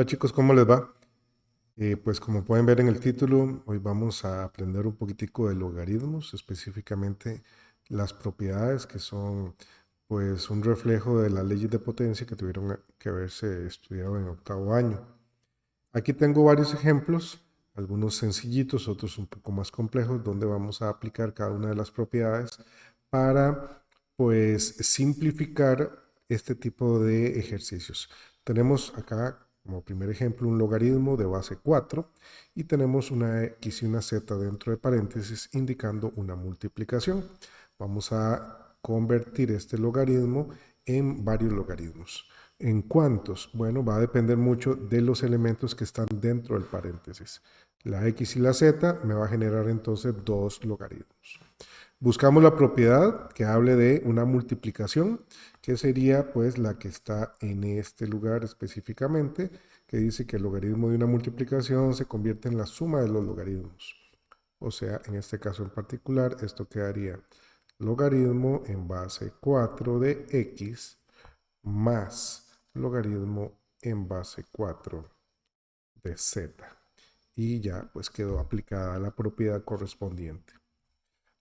Hola chicos, ¿cómo les va? Pues como pueden ver en el título, hoy vamos a aprender un poquitico de logaritmos, específicamente las propiedades que son pues un reflejo de las leyes de potencia que tuvieron que haberse estudiado en octavo año. Aquí tengo varios ejemplos, algunos sencillitos, otros un poco más complejos, donde vamos a aplicar cada una de las propiedades para pues simplificar este tipo de ejercicios. Tenemos acá como primer ejemplo un logaritmo de base 4 y tenemos una x y una z dentro de paréntesis indicando una multiplicación. Vamos a convertir este logaritmo en varios logaritmos. ¿En cuántos? Bueno, va a depender mucho de los elementos que están dentro del paréntesis. La x y la z me va a generar entonces dos logaritmos. Buscamos la propiedad que hable de una multiplicación, que sería pues la que está en este lugar específicamente, que dice que el logaritmo de una multiplicación se convierte en la suma de los logaritmos. O sea, en este caso en particular, esto quedaría logaritmo en base 4 de x más logaritmo en base 4 de z. Y ya pues quedó aplicada la propiedad correspondiente.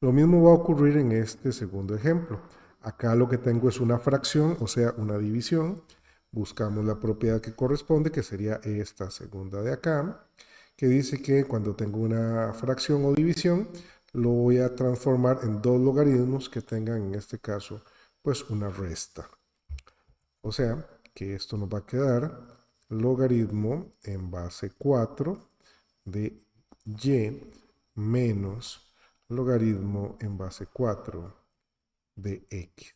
Lo mismo va a ocurrir en este segundo ejemplo. Acá lo que tengo es una fracción, o sea, una división. Buscamos la propiedad que corresponde, que sería esta segunda de acá, que dice que cuando tengo una fracción o división, lo voy a transformar en dos logaritmos que tengan, en este caso, pues una resta. O sea, que esto nos va a quedar logaritmo en base 4 de y menos logaritmo en base 4 de x.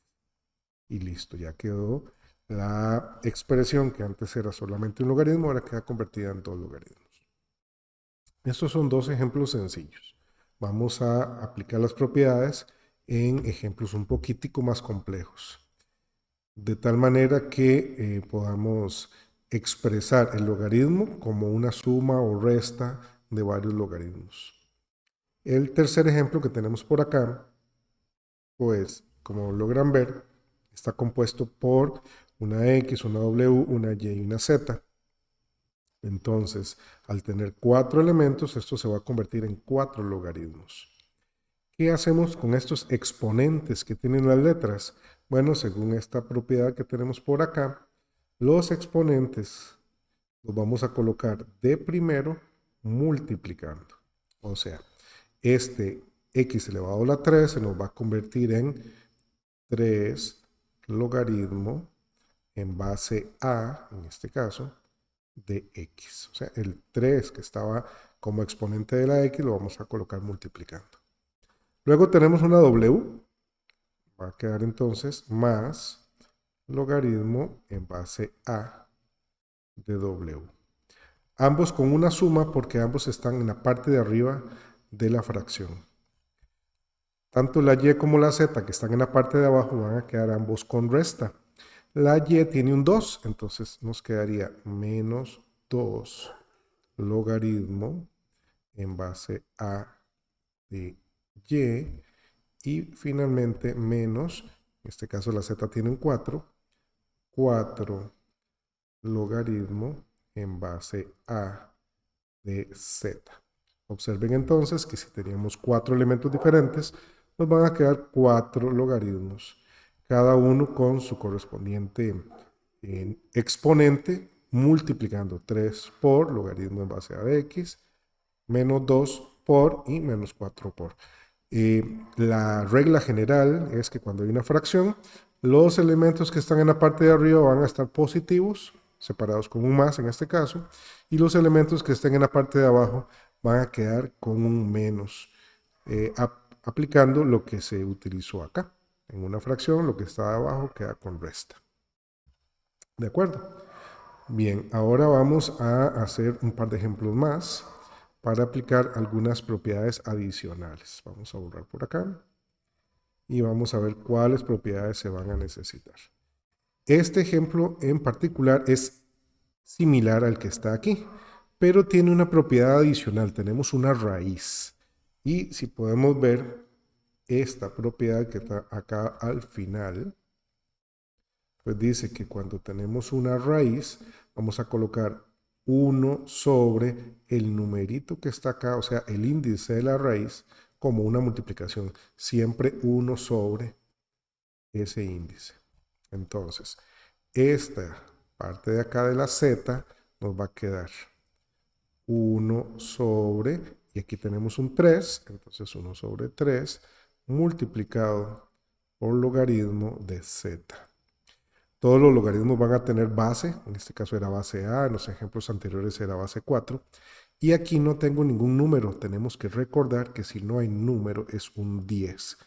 Y listo, ya quedó la expresión que antes era solamente un logaritmo, ahora queda convertida en dos logaritmos. Estos son dos ejemplos sencillos. Vamos a aplicar las propiedades en ejemplos un poquitico más complejos, de tal manera que podamos expresar el logaritmo como una suma o resta de varios logaritmos. El tercer ejemplo que tenemos por acá, pues como logran ver, está compuesto por una X, una W, una Y y una Z. Entonces, al tener cuatro elementos, esto se va a convertir en cuatro logaritmos. ¿Qué hacemos con estos exponentes que tienen las letras? Bueno, según esta propiedad que tenemos por acá, los exponentes los vamos a colocar de primero multiplicando. O sea, este x elevado a la 3 se nos va a convertir en 3 logaritmo en base a, en este caso, de x. O sea, el 3 que estaba como exponente de la x lo vamos a colocar multiplicando. Luego tenemos una w, va a quedar entonces más logaritmo en base a de w. Ambos con una suma porque ambos están en la parte de arriba de la fracción. Tanto la y como la z que están en la parte de abajo van a quedar ambos con resta. La y tiene un 2, entonces nos quedaría menos 2 logaritmo en base a de y. Y finalmente menos, en este caso la z tiene un 4, 4 logaritmo en base a de z. Observen entonces que si teníamos cuatro elementos diferentes, nos van a quedar cuatro logaritmos, cada uno con su correspondiente exponente, multiplicando 3 por logaritmo en base a de x, menos 2 por y menos 4 por. La regla general es que cuando hay una fracción, los elementos que están en la parte de arriba van a estar positivos, separados con un más en este caso, y los elementos que estén en la parte de abajo van a quedar con un menos, aplicando lo que se utilizó acá. En una fracción, lo que está abajo queda con resta. ¿De acuerdo? Bien, ahora vamos a hacer un par de ejemplos más para aplicar algunas propiedades adicionales. Vamos a borrar por acá y vamos a ver cuáles propiedades se van a necesitar. Este ejemplo en particular es similar al que está aquí, pero tiene una propiedad adicional. Tenemos una raíz. Y si podemos ver esta propiedad que está acá al final, pues dice que cuando tenemos una raíz, vamos a colocar 1 sobre el numerito que está acá, o sea, el índice de la raíz, como una multiplicación. Siempre 1 sobre ese índice. Entonces, esta parte de acá de la z nos va a quedar 1 sobre, y aquí tenemos un 3, entonces 1 sobre 3 multiplicado por logaritmo de z. Todos los logaritmos van a tener base, en este caso era base A, en los ejemplos anteriores era base 4, y aquí no tengo ningún número. Tenemos que recordar que si no hay número es un 10.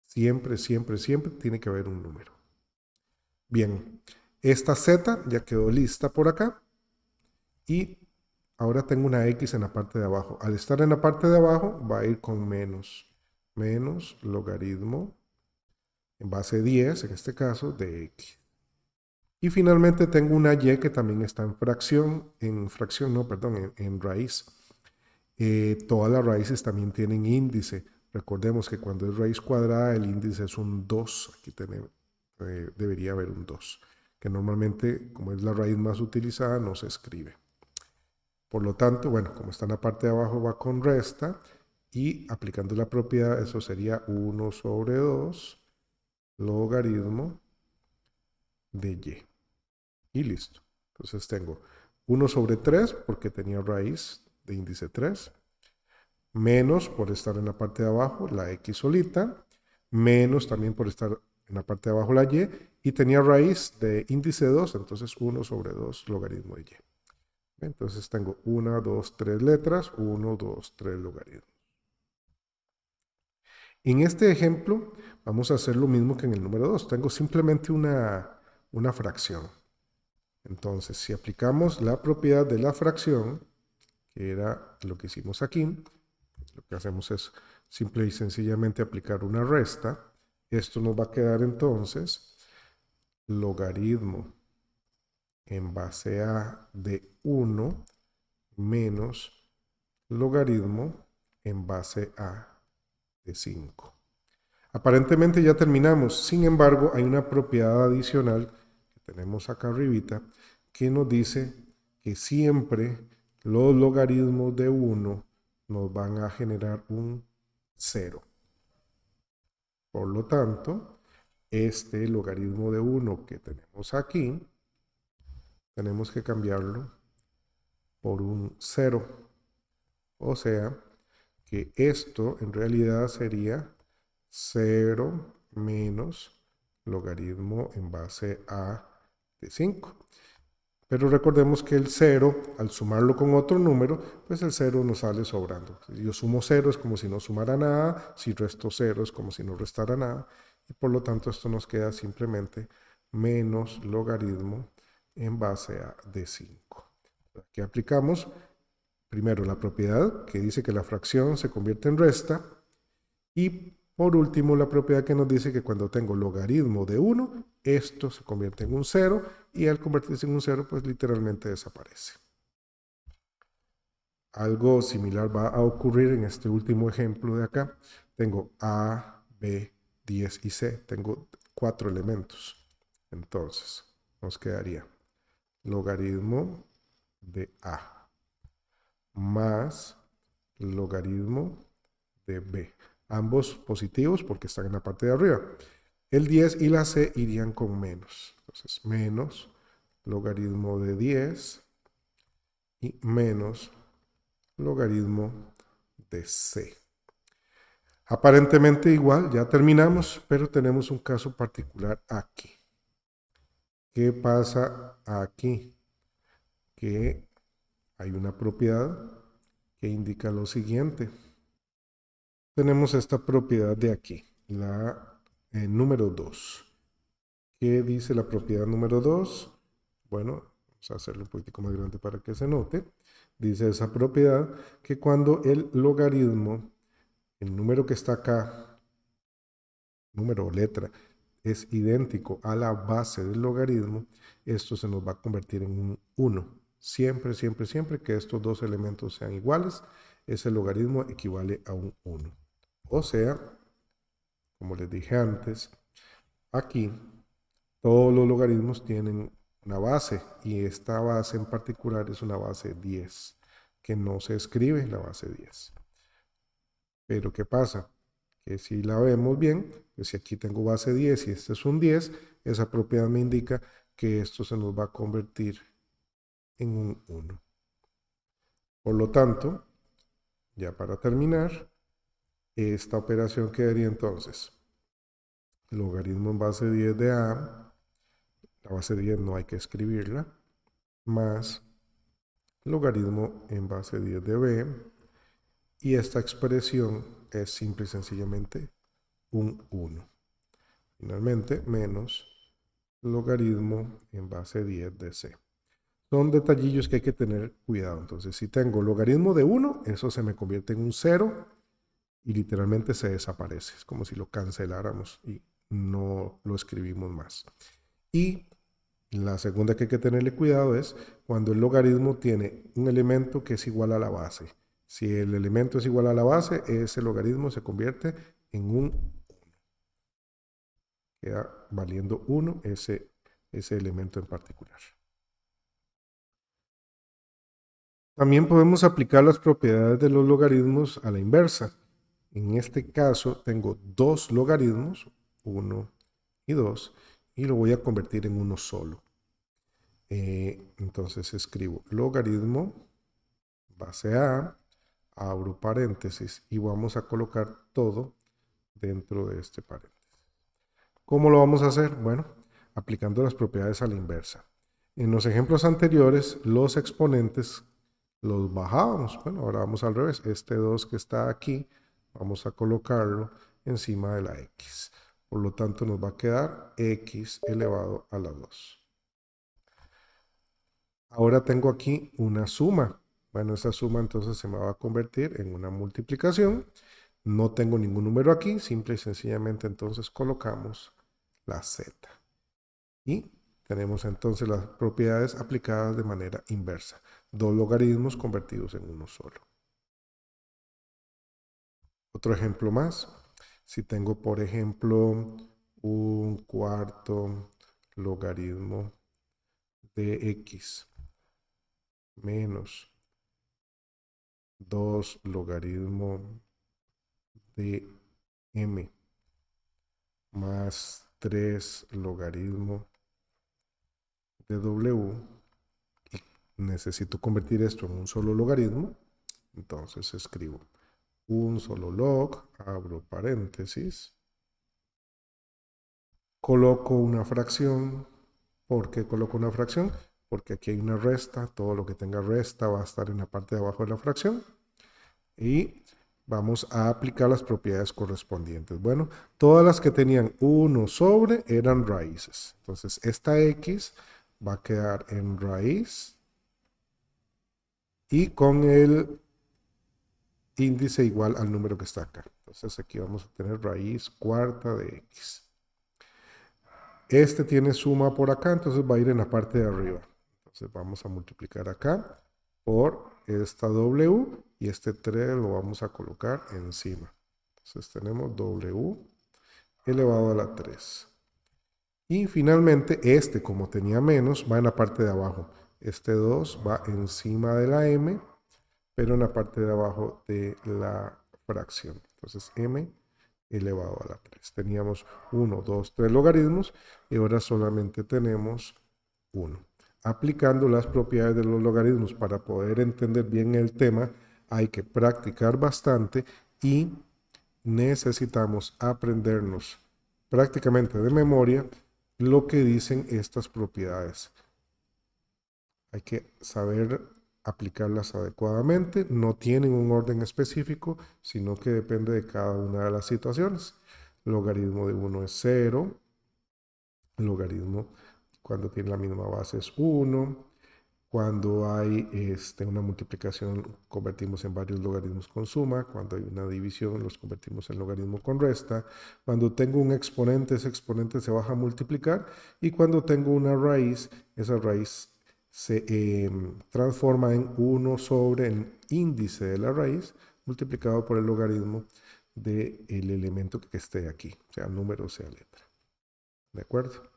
Siempre, siempre, siempre tiene que haber un número. Bien, esta z ya quedó lista por acá y ahora tengo una x en la parte de abajo. Al estar en la parte de abajo va a ir con menos. Menos logaritmo en base 10, en este caso, de x. Y finalmente tengo una y que también está en fracción, no, perdón, en raíz. Todas las raíces también tienen índice. Recordemos que cuando es raíz cuadrada el índice es un 2. Aquí debería haber un 2, que normalmente, como es la raíz más utilizada, no se escribe. Por lo tanto, bueno, como está en la parte de abajo va con resta y aplicando la propiedad, eso sería 1 sobre 2 logaritmo de y. Y listo. Entonces tengo 1 sobre 3 porque tenía raíz de índice 3, menos por estar en la parte de abajo la x solita, menos también por estar en la parte de abajo la y tenía raíz de índice 2, entonces 1 sobre 2 logaritmo de y. Entonces tengo 1, 2, 3 letras, 1, 2, 3 logaritmos. En este ejemplo vamos a hacer lo mismo que en el número 2. Tengo simplemente una fracción. Entonces, si aplicamos la propiedad de la fracción, que era lo que hicimos aquí, lo que hacemos es simple y sencillamente aplicar una resta. Esto nos va a quedar entonces logaritmo en base a de 1 menos logaritmo en base a de 5. Aparentemente ya terminamos, sin embargo hay una propiedad adicional que tenemos acá arribita que nos dice que siempre los logaritmos de 1 nos van a generar un 0. Por lo tanto, este logaritmo de 1 que tenemos aquí, tenemos que cambiarlo por un 0. O sea, que esto en realidad sería 0 menos logaritmo en base a de 5. Pero recordemos que el 0, al sumarlo con otro número, pues el 0 nos sale sobrando. Si yo sumo 0 es como si no sumara nada, si resto 0 es como si no restara nada, y por lo tanto esto nos queda simplemente menos logaritmo en base a de 5. Aquí aplicamos primero la propiedad que dice que la fracción se convierte en resta y por último la propiedad que nos dice que cuando tengo logaritmo de 1, esto se convierte en un 0 y al convertirse en un 0 pues literalmente desaparece. Algo similar va a ocurrir en este último ejemplo de acá. Tengo A, B, 10 y C. Tengo 4 elementos. Entonces nos quedaría logaritmo de A más logaritmo de B. Ambos positivos porque están en la parte de arriba. El 10 y la C irían con menos. Entonces, menos logaritmo de 10 y menos logaritmo de C. Aparentemente igual, ya terminamos, pero tenemos un caso particular aquí. ¿Qué pasa aquí? Que hay una propiedad que indica lo siguiente. Tenemos esta propiedad de aquí, la número 2. ¿Qué dice la propiedad número 2? Bueno, vamos a hacerlo un poquito más grande para que se note. Dice esa propiedad que cuando el logaritmo, el número que está acá, número o letra, es idéntico a la base del logaritmo, esto se nos va a convertir en un 1. Siempre, siempre, siempre que estos dos elementos sean iguales, ese logaritmo equivale a un 1. O sea, como les dije antes, aquí todos los logaritmos tienen una base, y esta base en particular es una base 10, que no se escribe la base 10. Pero ¿qué pasa? Que si la vemos bien, pues si aquí tengo base 10 y este es un 10, esa propiedad me indica que esto se nos va a convertir en un 1. Por lo tanto, ya para terminar, esta operación quedaría entonces logaritmo en base 10 de A, la base 10 no hay que escribirla, más logaritmo en base 10 de B, y esta expresión es simple y sencillamente un 1. Finalmente, menos logaritmo en base 10 de C. Son detallillos que hay que tener cuidado. Entonces, si tengo logaritmo de 1, eso se me convierte en un 0 y literalmente se desaparece. Es como si lo canceláramos y no lo escribimos más. Y la segunda que hay que tenerle cuidado es cuando el logaritmo tiene un elemento que es igual a la base. Si el elemento es igual a la base, ese logaritmo se convierte en un 1. Queda valiendo 1 ese elemento en particular. También podemos aplicar las propiedades de los logaritmos a la inversa. En este caso tengo dos logaritmos, 1 y 2, y lo voy a convertir en uno solo. Entonces escribo logaritmo base A, abro paréntesis y vamos a colocar todo dentro de este paréntesis. ¿Cómo lo vamos a hacer? Bueno, aplicando las propiedades a la inversa. En los ejemplos anteriores, los exponentes los bajábamos. Bueno, ahora vamos al revés. Este 2 que está aquí, vamos a colocarlo encima de la x. Por lo tanto, nos va a quedar x elevado a la 2. Ahora tengo aquí una suma. Bueno, esa suma entonces se me va a convertir en una multiplicación. No tengo ningún número aquí, simple y sencillamente entonces colocamos la z. Y tenemos entonces las propiedades aplicadas de manera inversa. Dos logaritmos convertidos en uno solo. Otro ejemplo más. Si tengo, por ejemplo, un cuarto logaritmo de x menos 2 logaritmo de m más 3 logaritmo de w, y necesito convertir esto en un solo logaritmo, entonces escribo un solo log, abro paréntesis, coloco una fracción. ¿Por qué coloco una fracción? Porque aquí hay una resta, todo lo que tenga resta va a estar en la parte de abajo de la fracción. Y vamos a aplicar las propiedades correspondientes. Bueno, todas las que tenían 1 sobre eran raíces. Entonces, esta x va a quedar en raíz y con el índice igual al número que está acá. Entonces, aquí vamos a tener raíz cuarta de x. Este tiene suma por acá, entonces va a ir en la parte de arriba. Entonces, vamos a multiplicar acá por esta w y este 3 lo vamos a colocar encima. Entonces tenemos w elevado a la 3. Y finalmente este, como tenía menos, va en la parte de abajo. Este 2 va encima de la m, pero en la parte de abajo de la fracción. Entonces m elevado a la 3. Teníamos 1, 2, 3 logaritmos y ahora solamente tenemos 1. Aplicando las propiedades de los logaritmos para poder entender bien el tema, hay que practicar bastante y necesitamos aprendernos prácticamente de memoria lo que dicen estas propiedades. Hay que saber aplicarlas adecuadamente. No tienen un orden específico, sino que depende de cada una de las situaciones. Logaritmo de 1 es 0. Logaritmo cuando tiene la misma base es 1. Cuando hay una multiplicación, convertimos en varios logaritmos con suma. Cuando hay una división, los convertimos en logaritmo con resta. Cuando tengo un exponente, ese exponente se baja a multiplicar. Y cuando tengo una raíz, esa raíz se transforma en 1 sobre el índice de la raíz multiplicado por el logaritmo del elemento que esté aquí, sea número o sea letra. ¿De acuerdo?